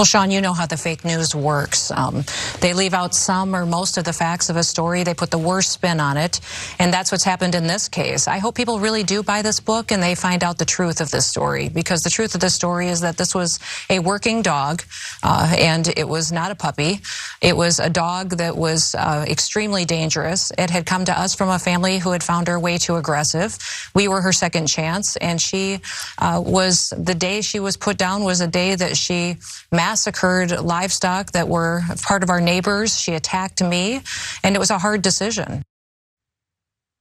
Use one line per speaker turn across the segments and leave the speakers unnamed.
Well, Sean, you know how the fake news works. They leave out some or most of the facts of a story. They put the worst spin on it. And that's what's happened in this case. I hope people really do buy this book and they find out the truth of this story, because the truth of this story is that this was a working dog and it was not a puppy. It was a dog that was extremely dangerous. It had come to us from a family who had found her way too aggressive. We were her second chance, and the day she was put down was a day that she massacred livestock that were part of our neighbors. She attacked me, and it was a hard decision.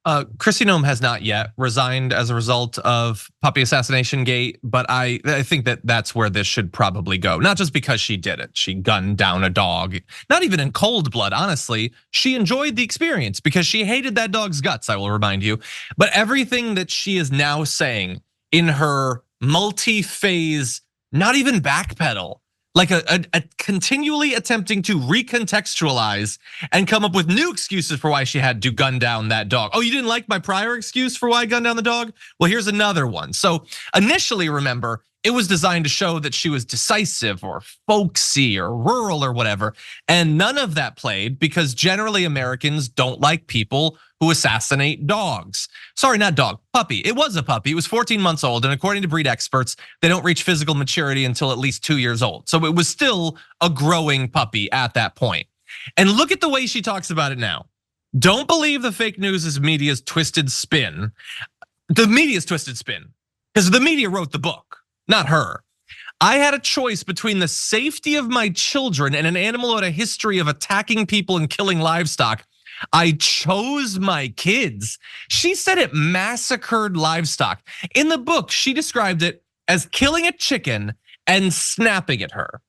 Kristi Noem has not yet resigned as a result of puppy assassination gate, but I think that that's where this should probably go. Not just because she did it. She gunned down a dog, not even in cold blood, honestly. She enjoyed the experience because she hated that dog's guts, I will remind you. But everything that she is now saying in her multi-phase, not even backpedal, like a continually attempting to recontextualize and come up with new excuses for why she had to gun down that dog. Oh, you didn't like my prior excuse for why I gunned down the dog? Well, here's another one. So initially, remember, it was designed to show that she was decisive or folksy or rural or whatever. And none of that played because generally Americans don't like people who assassinate dogs. Sorry, not dog, puppy. It was a puppy. It was 14 months old. And according to breed experts, they don't reach physical maturity until at least 2 years old. So it was still a growing puppy at that point. And look at the way she talks about it now. Don't believe the fake news is media's twisted spin. The media's twisted spin, because the media wrote the book, not her. I had a choice between the safety of my children and an animal with a history of attacking people and killing livestock. I chose my kids. She said it massacred livestock. In the book, she described it as killing a chicken and snapping at her.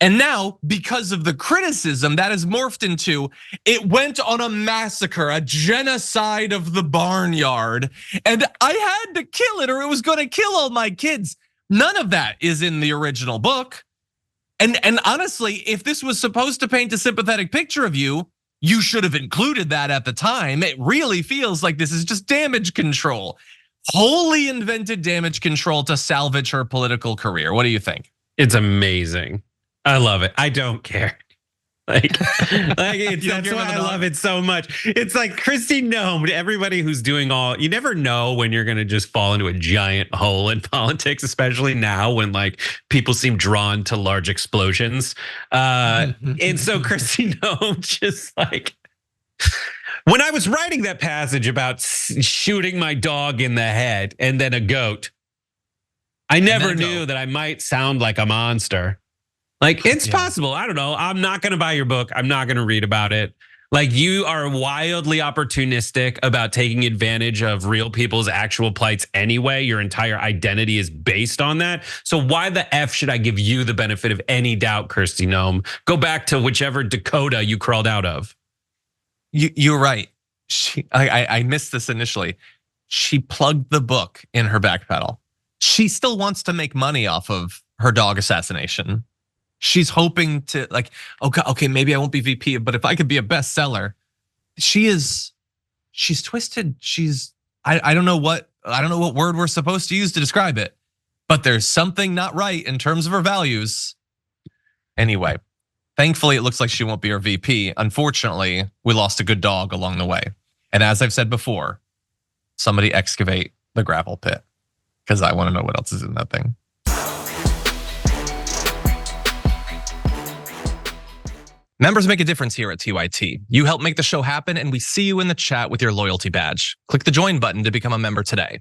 And now, because of the criticism that has morphed into, it went on a massacre, a genocide of the barnyard. And I had to kill it or it was gonna kill all my kids. None of that is in the original book. And honestly, if this was supposed to paint a sympathetic picture of you, you should have included that at the time. It really feels like this is just damage control. Wholly invented damage control to salvage her political career. What do you think?
It's amazing. I love it. I don't care. That's why I love it so much. It's like Kristi Noem, everybody who's doing you never know when you're gonna just fall into a giant hole in politics, especially now when like people seem drawn to large explosions. And so Kristi Noem just like, when I was writing that passage about shooting my dog in the head and then a goat, I never knew that I might sound like a monster. Like, it's possible. I don't know. I'm not gonna buy your book. I'm not gonna read about it. Like, you are wildly opportunistic about taking advantage of real people's actual plights anyway. Your entire identity is based on that. So why the F should I give you the benefit of any doubt, Kristi Noem? Go back to whichever Dakota you crawled out of.
You're right. I missed this initially. She plugged the book in her back pedal. She still wants to make money off of her dog assassination. She's hoping to like, okay, maybe I won't be VP, but if I could be a bestseller, she's twisted. I don't know what word we're supposed to use to describe it, but there's something not right in terms of her values. Anyway, thankfully it looks like she won't be our VP. Unfortunately, we lost a good dog along the way. And as I've said before, somebody excavate the gravel pit, because I want to know what else is in that thing. Members make a difference here at TYT. You help make the show happen, and we see you in the chat with your loyalty badge. Click the join button to become a member today.